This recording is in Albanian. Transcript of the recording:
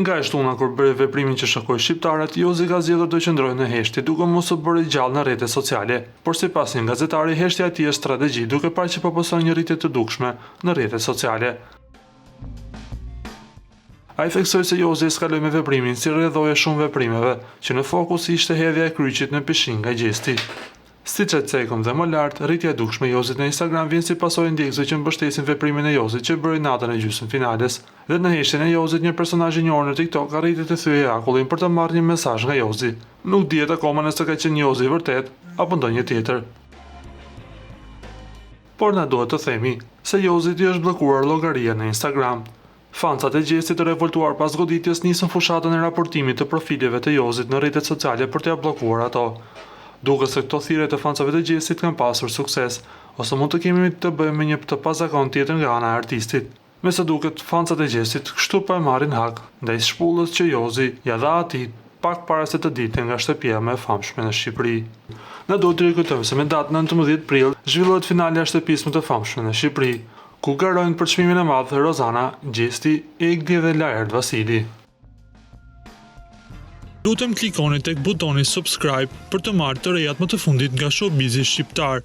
Nga e shtuna kur bëri veprimin që shokoi shqiptarët, Jozi ka zgjedhur të qëndrojë në heshtje duke mos u bërë gjallë në rrjetet sociale, por sipas një gazetari, heshtja e tij është strategji duke parë që po poson një rritje të dukshme në rrjetet sociale. Ai theksoi se Jozi eskaloi me veprimin si rrjedhoi shumë veprimeve, që në fokus ishte hedhja e kryqit në pishin nga gjesti. Siç e cekëm dhe më lart, rritja e dukshme e Jozit në Instagram vjen si pasojë ndjekësve që mbështesin veprimin e Jozit që bëri natën e gjysmëfinales. Dhe në heshtjen e Jozit, një personazh i njohur në TikTok arriti të thyejë akullin për të marrë një mesazh nga Jozi. Nuk dihet akoma nëse ka qenë Jozi vërtet apo ndonjë tjetër. Por na duhet të themi se Jozit i është bllokuar llogaria në Instagram. Fancat e gjestit të revoltuar pas goditjes nisën fushatën e raportimit të profileve të Jozit në rrjetet sociale për t'ia bllokuar ato. Duke se këto thirrje të fansave të gjestit kanë pasur sukses, ose mund të kemi të bëjmë me një të pazakon tjetër nga ana e artistit. Me sa duket, fansat e gjestit kështu po e marrin hak ndaj shpullës që Jozi ja dha atij pak para se të dilte nga shtëpia më e famshme në Shqipëri. Na duhet të rikujtojmë se me datën 19 prill zhvillohet finalja e shtëpisë më të famshme në Shqipëri, ku garojnë për çmimin e madh Rozana, Gjesti, Egli dhe Laert Vasili. Lutem klikoni tek butoni subscribe për të marrë të rejat më të fundit nga showbizi shqiptar.